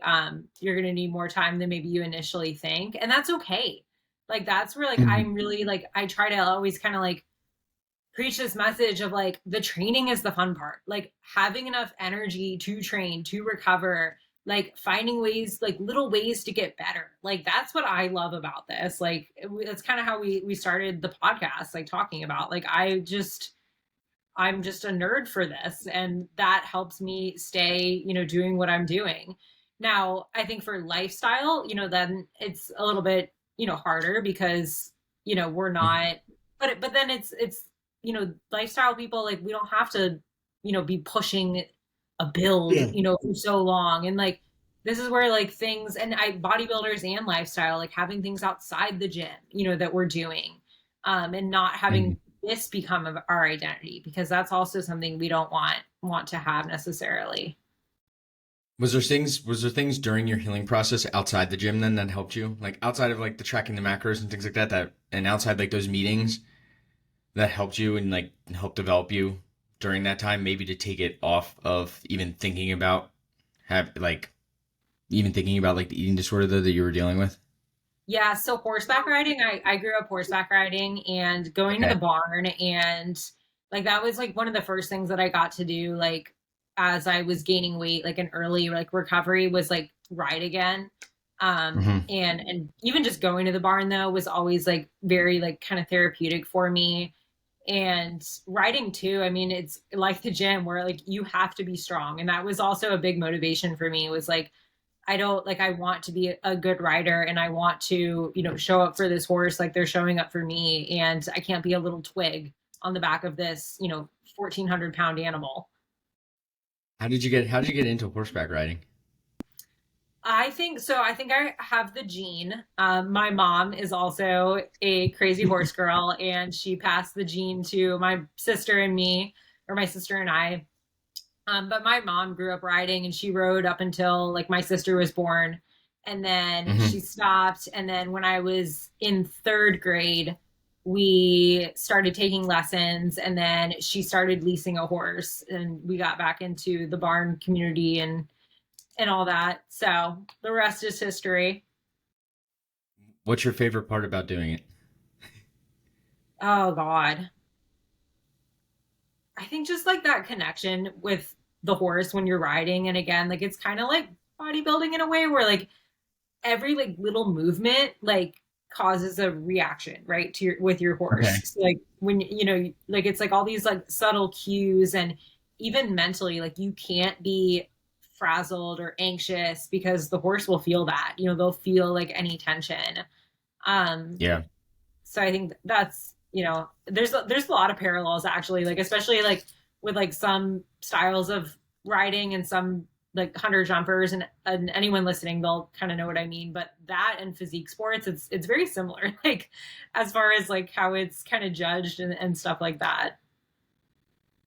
You're gonna need more time than maybe you initially think, and that's okay. Like that's where like Mhm. I'm really like I try to always kind of like preach this message of like the training is the fun part, like having enough energy to train, to recover, like finding ways, like little ways to get better. Like that's what I love about this. Like that's kind of how we started the podcast, like talking about like I'm just a nerd for this, and that helps me stay doing what I'm doing. Now I think for lifestyle, then it's a little bit harder because we're Mhm. not, but then it's lifestyle people, like we don't have to be pushing a build Yeah. for so long. And like this is where like things, and I bodybuilders and lifestyle, like having things outside the gym that we're doing, and not Mhm. having this become of our identity, because that's also something we don't want to have necessarily. Was there things during your healing process outside the gym then that helped you? Like outside of like the tracking the macros and things like that, and outside like those meetings that helped you and like helped develop you during that time, maybe to take it off of even thinking about have like even thinking about like the eating disorder that you were dealing with? Yeah, so horseback riding, I grew up horseback riding and going to Okay. the barn, and like that was like one of the first things that I got to do, like as I was gaining weight, like an early like recovery was like ride again. Hmm. And even just going to the barn though was always like very like kind of therapeutic for me. And riding too, I mean, it's like the gym where like you have to be strong, and that was also a big motivation for me, was like I don't like I want to be a good rider, and I want to, show up for this horse like they're showing up for me, and I can't be a little twig on the back of this, 1,400-pound animal. How did you get into horseback riding? I think so. I think I have the gene. My mom is also a crazy horse girl, and she passed the gene to my sister and me, or my sister and I. But my mom grew up riding, and she rode up until like my sister was born. And then she Hmm. stopped. And then when I was in third grade, we started taking lessons. And then she started leasing a horse, and we got back into the barn community and all that. So the rest is history. What's your favorite part about doing it? Oh, God. I think just like that connection with the horse when you're riding. And again, like it's kind of like bodybuilding in a way where like every like little movement like causes a reaction, right, to your with your horse. Okay. So, like when like it's like all these like subtle cues, and even mentally like you can't be frazzled or anxious because the horse will feel that. They'll feel like any tension. um Yeah. so I think that's there's a lot of parallels actually, like especially like with like some styles of riding and some like hunter jumpers, and anyone listening, they'll kind of know what I mean. But that and physique sports, it's very similar, like as far as like how it's kind of judged and stuff like that.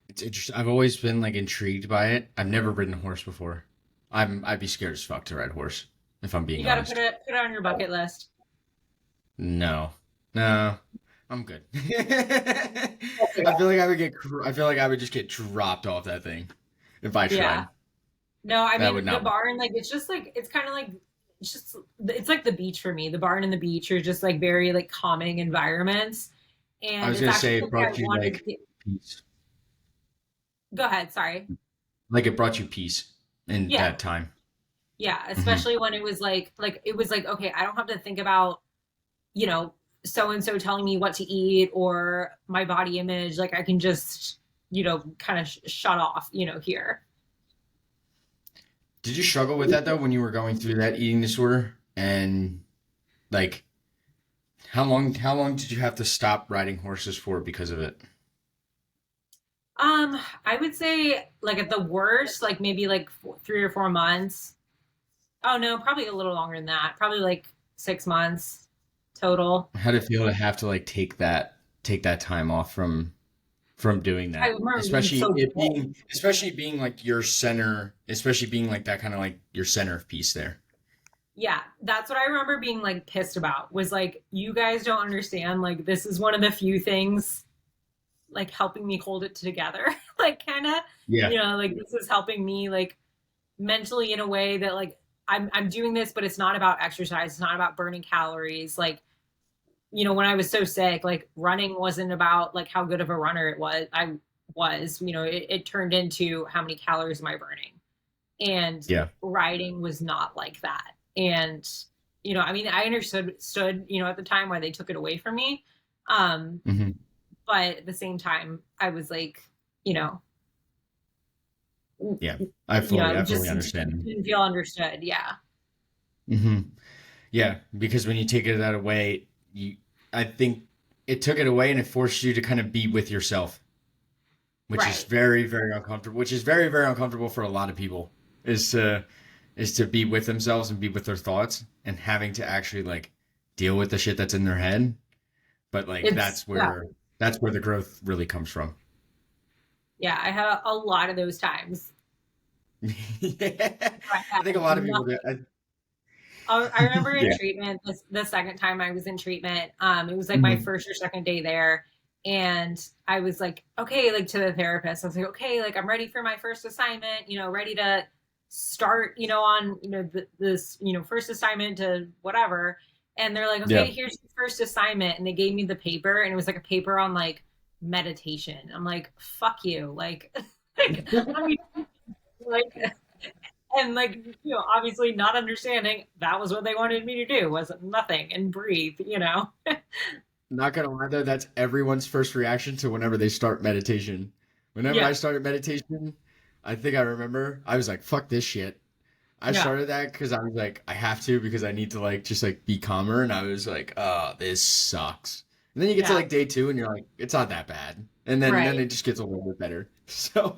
It's interesting. I've always been like intrigued by it. I've never ridden a horse before. I'd be scared as fuck to ride a horse, if I'm You being got to honest. put it on your bucket list. No, no, I'm good. I feel like I would get. I feel like I would just get dropped off that thing if I Yeah. tried. No, I That mean would the not work. barn, like it's just like it's kind of like it's just it's like the beach for me. The barn and the beach are just like very like calming environments, I and was it's gonna actually say it something I brought you wanted like to. peace. Go ahead, sorry. Like it brought you peace in Yeah, that time. yeah, Hmm. especially when it was like it was like okay, I don't have to think about you know so and so telling me what to eat or my body image. Like I can just kind of shut off here. Did you struggle with that though when you were going through that eating disorder? And like, how long did you have to stop riding horses for because of it? I would say like at the worst, like maybe like 3 or 4 months. Oh no, probably a little longer than that. Probably like 6 months total. How did it feel to have to like take that time off from doing I that? remember being Especially so it pissed. being especially being like your center, especially being like that kind of like your center of peace there. Yeah, that's what I remember being like pissed about was like, you guys don't understand. Like, this is one of the few things like helping me hold it together. Like, kind of, Yeah. like this is helping me like mentally in a way that like I'm doing this, but it's not about exercise. It's not about burning calories. Like, when I was so sick, like running wasn't about like how good of a runner it was. I was, it turned into how many calories am I burning? And Yeah. riding was not like that. And, I mean, I understood, at the time why they took it away from me. Um, Hmm. but at the same time, I was like, you know, Yeah. I fully just understand. didn't feel understood. Yeah. Hmm. Yeah, because when you take it that away, I think it took it away and it forced you to kind of be with yourself, which is Right. very, very uncomfortable. Which is very, very uncomfortable for a lot of people. Is to be with themselves and be with their thoughts and having to actually like deal with the shit that's in their head. But like Yeah. that's where the growth really comes from. Yeah. I had a lot of those times. Yeah. I I think a had lot of people do. nothing. I remember in Yeah. treatment, the second time I was in treatment, it was like my Mhm. first or second day there. And I was like, okay, like to the therapist, I was like, okay, like I'm ready for my first assignment, ready to start, on, this, first assignment to whatever. And they're like, Yeah. okay, here's your first assignment. And they gave me the paper, and it was like a paper on like meditation. I'm like, fuck you. Like, like, I mean, like, and like obviously not understanding that was what they wanted me to do was nothing and breathe. Not gonna lie though, that's everyone's first reaction to whenever they start meditation. Whenever I Yeah, started meditation, I think I remember I was like, "Fuck this shit." I yeah, started that because I was like, I have to because I need to like just like be calmer, and I was like, "Oh, this sucks." And then you get to yeah, like day two, and you're like, "It's not that bad," and then right. it just gets a little bit better. So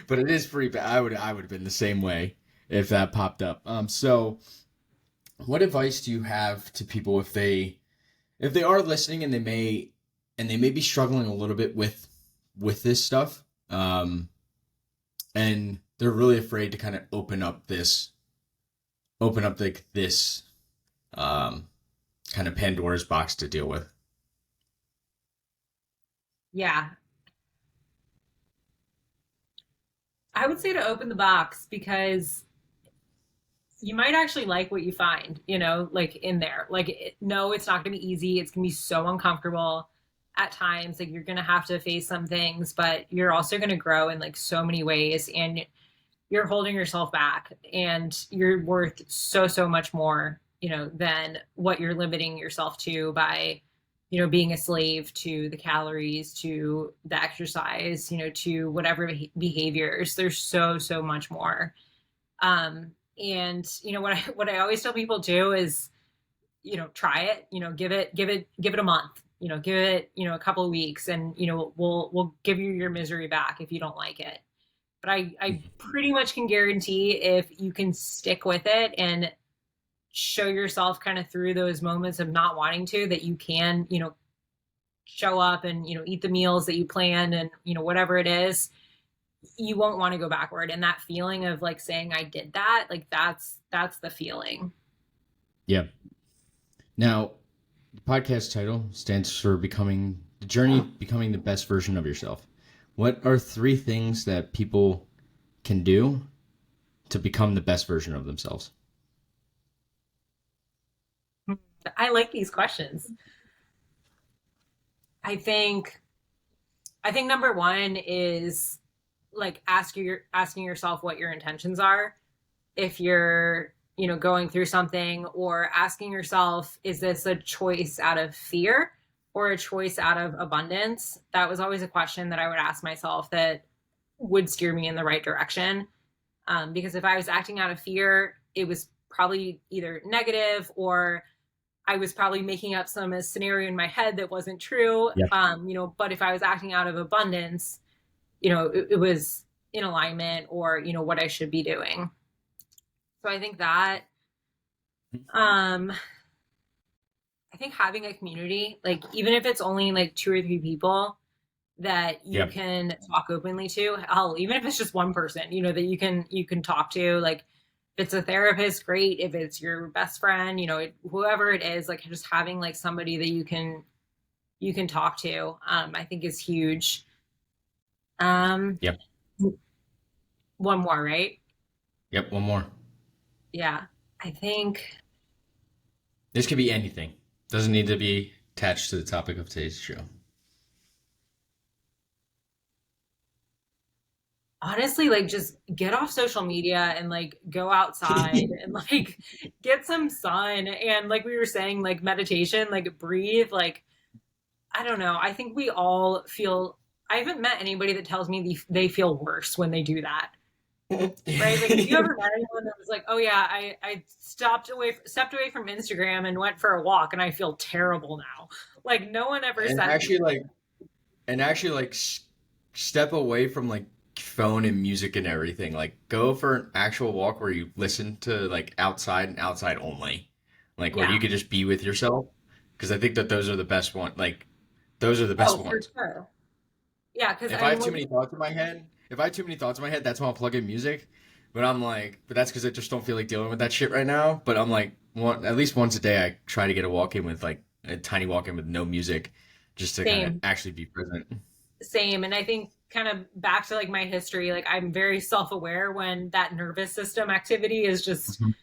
but it is pretty bad. I would have been the same way if that popped up. So what advice do you have to people if they are listening and they may be struggling a little bit with this stuff, and they're really afraid to kind of open up like this um kind of Pandora's box to deal with. Yeah, I would say to open the box because you might actually like what you find, like in there. Like, no, it's not going to be easy. It's going to be so uncomfortable at times. Like, you're going to have to face some things, but you're also going to grow in like so many ways. And you're holding yourself back, and you're worth so much more, than what you're limiting yourself to by, being a slave to the calories, to the exercise, to whatever behaviors. There's so much more. And what I always tell people too is, try it, give it a month. give it, a couple of weeks, and we'll give you your misery back if you don't like it. But I pretty much can guarantee if you can stick with it and show yourself kind of through those moments of not wanting to, that you can, show up and, eat the meals that you planned, and, whatever it is, you won't want to go backward. And that feeling of like saying I did that, like that's the feeling. Yeah. Now, the podcast title stands for becoming the journey, becoming the best version of yourself. What are 3 things that people can do to become the best version of themselves? I like these questions. I think number one is like asking yourself what your intentions are. If you're, going through something, or asking yourself, is this a choice out of fear or a choice out of abundance? That was always a question that I would ask myself that would steer me in the right direction. Because if I was acting out of fear, it was probably either negative, or I was probably making up some scenario in my head that wasn't true. Yeah. But if I was acting out of abundance, it was in alignment, or, what I should be doing. So I think that, I think having a community, like even if it's only like 2 or 3 people that you Yep. can talk openly to, hell, even if it's just one person, that you can talk to, like if it's a therapist, great. If it's your best friend, whoever it is, like just having like somebody that you can talk to, I think is huge. Yep. One more, right? Yep. One more. Yeah. I think This could be anything. Doesn't need to be attached to the topic of today's show. honestly, like just get off social media and like go outside and like get some sun, and like we were saying, like meditation, like breathe, like I don't know. I think we all feel, I haven't met anybody that tells me they feel worse when they do that. Right? Like, have you ever met anyone that was like, "Oh yeah, I stepped away from Instagram and went for a walk, and I feel terrible now." Like, no one ever and said actually like and actually like step away from like phone and music and everything. Like go for an actual walk where you listen to like outside and outside only. Like where yeah. you could just be with yourself. Because I think that those are the best one. Like those are the best Oh, for ones. sure. Yeah, because If I I mean, have too many thoughts in my head, that's when I'll plug in music. But I'm like, but that's because I just don't feel like dealing with that shit right now. But I'm like, at least once a day, I try to get a walk in with like a tiny walk in with no music, just to kind of same, actually be present. same. And I think kind of back to like my history, like I'm very self aware when that nervous system activity is just Mhm.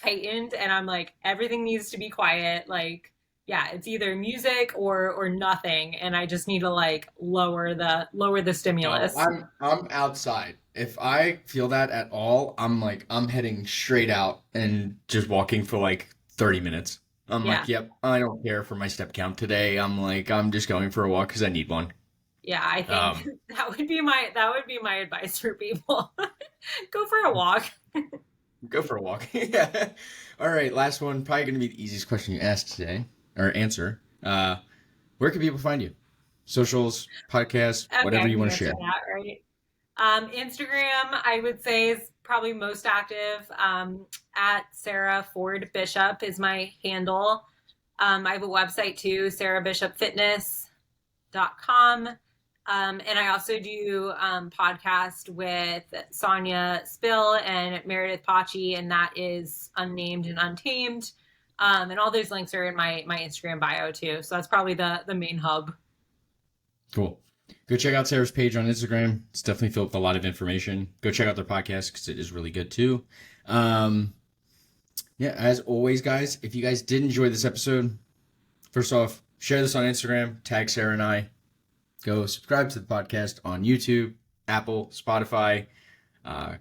heightened, and I'm like, everything needs to be quiet. Like, yeah, it's either music or nothing, and I just need to like lower the Oh, stimulus. I'm outside. If I feel that at all, I'm like I'm heading straight out and just walking for like 30 minutes. I'm Yeah. like, yep, I don't care for my step count today. I'm like, I'm just going for a walk because I need one. Yeah, I think Um, that would be my advice for people. Go for a walk. Go for a walk. Yeah. All right, last one. Probably going to be the easiest question you asked today or answer. Where can people find you? Socials, podcasts, Okay, whatever I you can want to answer share. that, right? Instagram, I would say, is probably most active. At Sarah Ford Bishop is my handle. I have a website too, sarahbishopfitness.com. And I also do podcast with Sonia Spill and Meredith Pachi, and that is Unnamed and Untamed. And all those links are in my Instagram bio too. So that's probably the main hub. Cool. Go check out Sarah's page on Instagram. It's definitely filled with a lot of information. Go check out their podcast because it is really good too. Um, yeah, as always, guys, if you guys did enjoy this episode, first off, share this on Instagram, tag Sarah and I. Go subscribe to the podcast on YouTube, Apple, Spotify.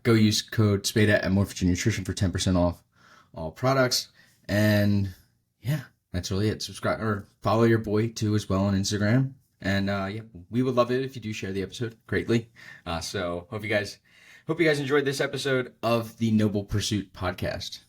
Go use code SPADA at Morphogen Nutrition for 10% off all products. And yeah, that's really it. Subscribe or follow your boy too as well on Instagram. And yeah, we would love it if you do share the episode greatly. So hope you guys enjoyed this episode of the Noble Pursuit podcast.